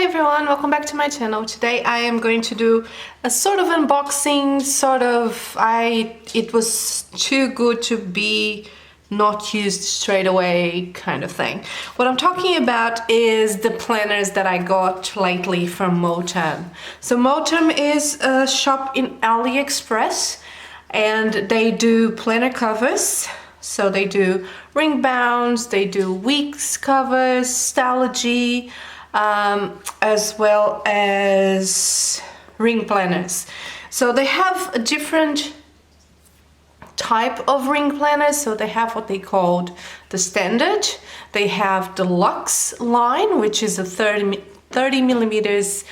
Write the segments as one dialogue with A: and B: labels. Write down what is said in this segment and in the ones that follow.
A: everyone, welcome back to my channel. Today I am going to do a sort of unboxing, it was too good to be not used straight away kind of thing. What I'm talking about is the planners that I got lately from M0term. So M0term is a shop in AliExpress and they do planner covers. So they do ring bounds, they do weeks covers, Stalogy, as well as ring planners. So they have a different type of ring planners. So they have what they called the standard. They have the Luxe line, which is a 30 millimeters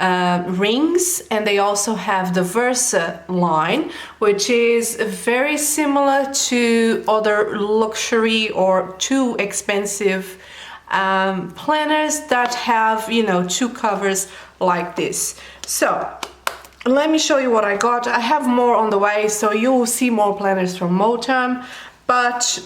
A: rings, and they also have the Versa line, which is very similar to other luxury or too expensive planners that have, you know, two covers like this. So let me show you what I got. I have more on the way, so you will see more planners from M0term, but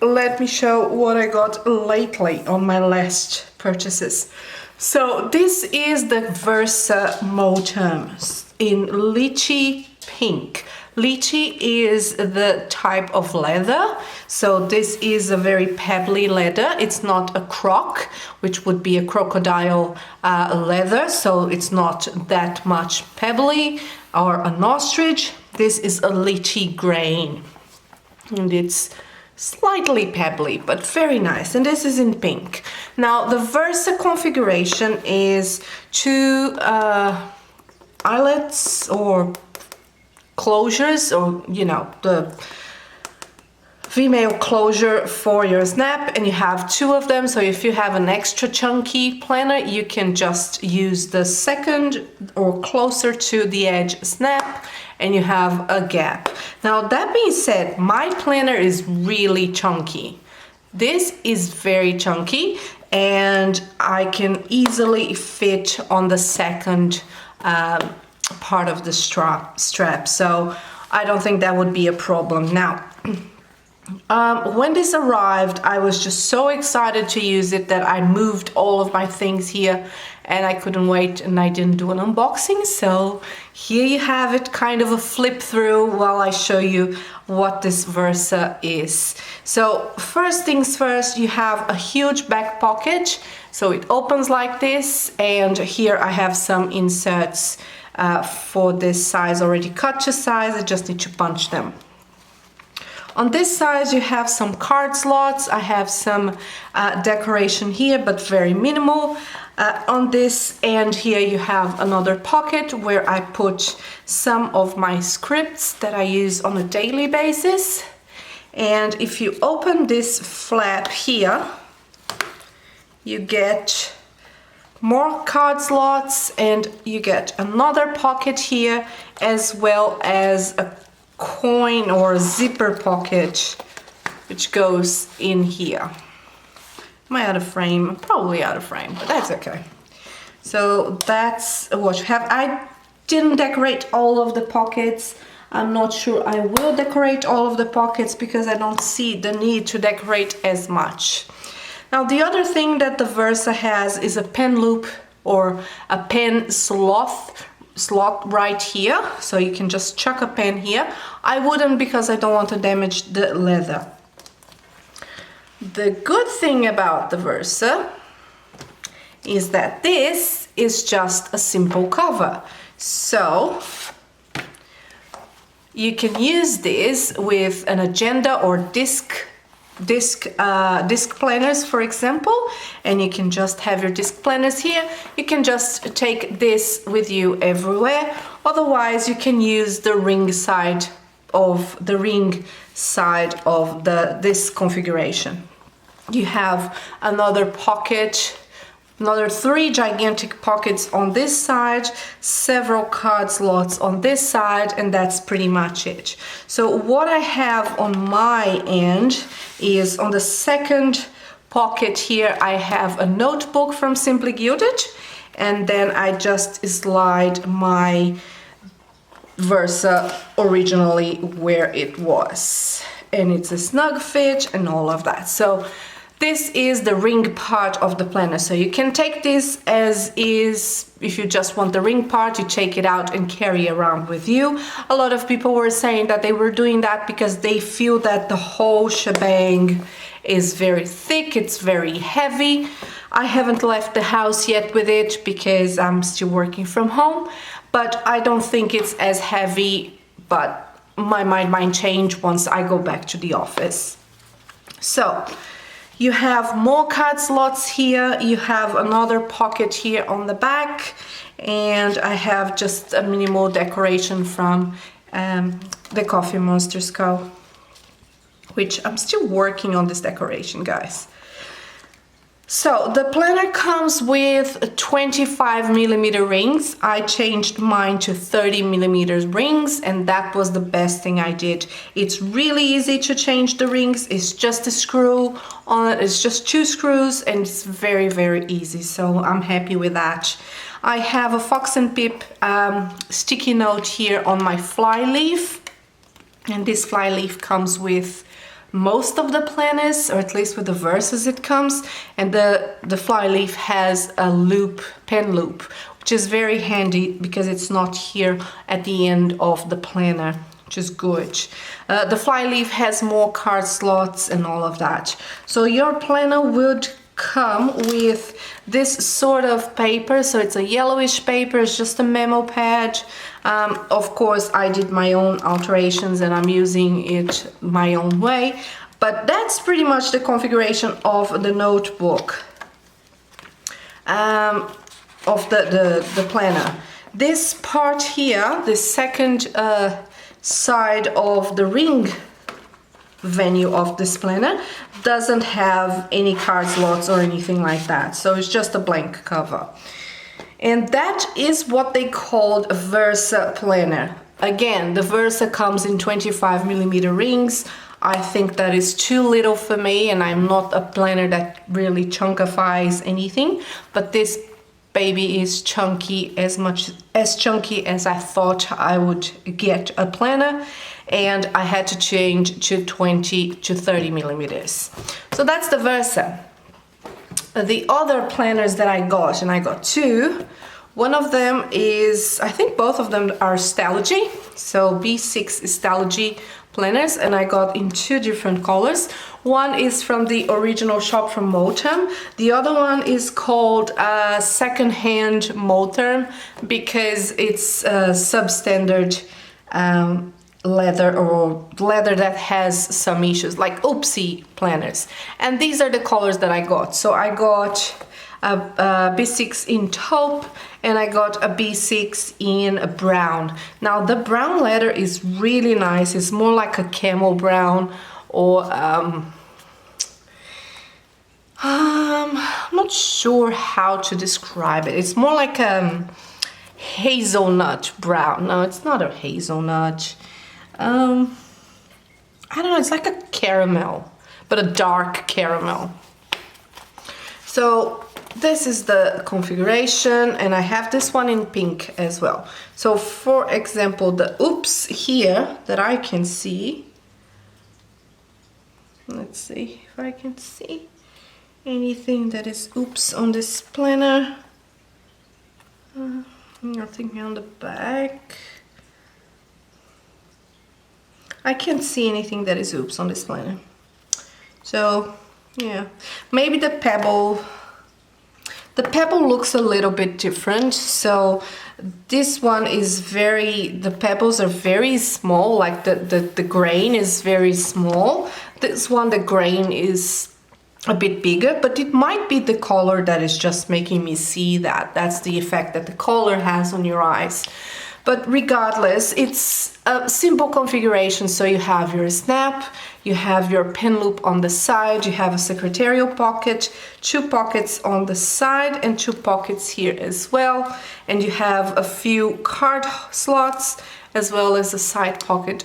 A: let me show what I got lately on my last purchases. So this is the Versa M0term in lychee pink. Lychee is the type of leather, so this is a very pebbly leather. It's not a croc, which would be a crocodile leather, so it's not that much pebbly, or an ostrich. This is a lychee grain, and it's slightly pebbly, but very nice, and this is in pink. Now the Versa configuration is two eyelets or closures, or you know, the female closure for your snap, and you have two of them. So if you have an extra chunky planner, you can just use the second or closer to the edge snap, and you have a gap. Now that being said, my planner is really chunky. This is very chunky, and I can easily fit on the second part of the strap, so I don't think that would be a problem. Now when this arrived, I was just so excited to use it that I moved all of my things here, and I couldn't wait, and I didn't do an unboxing. So here you have it, kind of a flip through while I show you what this Versa is. So first things first, you have a huge back pocket, so it opens like this, and here I have some inserts for this size already cut to size. I just need to punch them. On this side you have some card slots. I have some decoration here, but very minimal on this, and here you have another pocket where I put some of my scripts that I use on a daily basis. And if you open this flap here, you get more card slots, and you get another pocket here, as well as a coin or a zipper pocket which goes in here. Am I out of frame? I'm probably out of frame, but that's okay. So that's what you have. I didn't decorate all of the pockets. I'm not sure I will decorate all of the pockets because I don't see the need to decorate as much. Now the other thing that the Versa has is a pen loop or a pen slot right here, so you can just chuck a pen here. I wouldn't, because I don't want to damage the leather. The good thing about the Versa is that this is just a simple cover, so you can use this with an agenda or disc planners, for example, and you can just have your disc planners here. You can just take this with you everywhere. Otherwise you can use the ring side of this configuration. You have another pocket, another 3 gigantic pockets on this side, several card slots on this side, and that's pretty much it. So what I have on my end is, on the second pocket here, I have a notebook from Simply Gilded, and then I just slide my Versa originally where it was, and it's a snug fit and all of that. So this is the ring part of the planner. So you can take this as is. If you just want the ring part, you take it out and carry around with you. A lot of people were saying that they were doing that because they feel that the whole shebang is very thick, it's very heavy. I haven't left the house yet with it because I'm still working from home, but I don't think it's as heavy, but my mind might change once I go back to the office. So you have more card slots here, you have another pocket here on the back, and I have just a minimal decoration from the Coffee Monsters Co., which I'm still working on this decoration, guys. So the planner comes with 25mm rings. I changed mine to 30mm rings, and that was the best thing I did. It's really easy to change the rings. It's just a screw on it. It's just 2 screws, and it's very, very easy. So I'm happy with that. I have a Fox and Pip sticky note here on my fly leaf, and this fly leaf comes with most of the planners, or at least with the verses it comes, and the fly leaf has a loop, pen loop, which is very handy because it's not here at the end of the planner, which is good. The fly leaf has more card slots and all of that. So your planner would come with this sort of paper. So it's a yellowish paper, it's just a memo pad. Of course, I did my own alterations and I'm using it my own way, but that's pretty much the configuration of the notebook, of the planner. This part here, the second side of the ring venue of this planner, doesn't have any card slots or anything like that, so it's just a blank cover. And that is what they called a Versa planner. Again, the Versa comes in 25mm rings. I think that is too little for me, and I'm not a planner that really chunkifies anything, but this baby is chunky, as chunky as I thought I would get a planner, and I had to change to 20 to 30mm. So that's the Versa. The other planners that I got, and I got 2, one of them is, I think both of them are Stalogy, so B6 Stalogy planners, and I got in 2 different colors. One is from the original shop from M0term. The other one is called second-hand M0term because it's substandard leather, or leather that has some issues, like oopsie planners. And these are the colors that I got. So I got a B6 in taupe, and I got a B6 in brown. Now the brown leather is really nice. It's more like a camel brown, or I'm not sure how to describe it. It's more like a hazelnut brown. No, it's not a hazelnut. I don't know, it's like a caramel, but a dark caramel. So this is the configuration, and I have this one in pink as well. So for example, the oops here that I can see, let's see if I can see anything that is oops on this planner. Nothing on the back. I can't see anything that is oops on this planner. So yeah, maybe the pebble looks a little bit different. So this one is the pebbles are very small, like the grain is very small. This one, the grain is a bit bigger, but it might be the color that is just making me see that. That's the effect that the color has on your eyes. But regardless, it's a simple configuration. So you have your snap, you have your pen loop on the side, you have a secretarial pocket, 2 pockets on the side and 2 pockets here as well. And you have a few card slots as well as a side pocket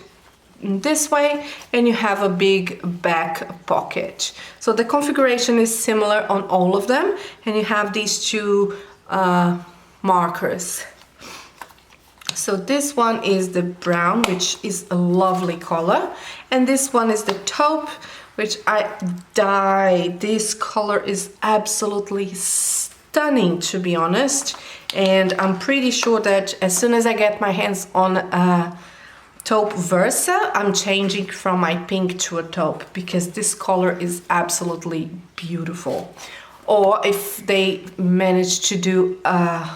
A: this way, and you have a big back pocket. So the configuration is similar on all of them, and you have these 2 markers. So this one is the brown, which is a lovely color, and this one is the taupe, which I die. This color is absolutely stunning, to be honest. And I'm pretty sure that as soon as I get my hands on a taupe Versa, I'm changing from my pink to a taupe, because this color is absolutely beautiful. Or if they manage to do a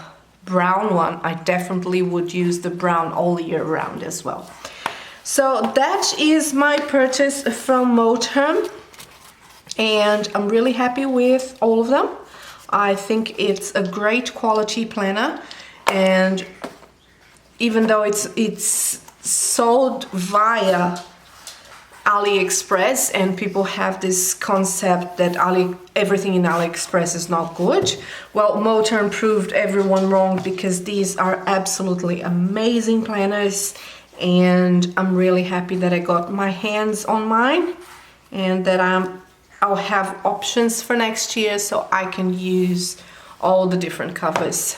A: brown one, I definitely would use the brown all year round as well. So that is my purchase from M0term, and I'm really happy with all of them. I think it's a great quality planner, and even though it's sold via AliExpress, and people have this concept that everything in AliExpress is not good. Well, M0term proved everyone wrong, because these are absolutely amazing planners, and I'm really happy that I got my hands on mine, and that I'll have options for next year so I can use all the different covers.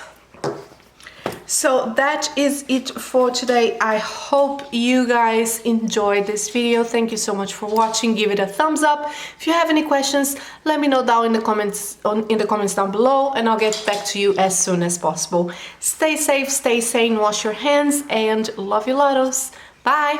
A: So that is it for today. I hope you guys enjoyed this video. Thank you so much for watching. Give it a thumbs up. If you have any questions, let me know down in the comments down below, and I'll get back to you as soon as possible. Stay safe, stay sane, wash your hands, and love you, lottles. Bye.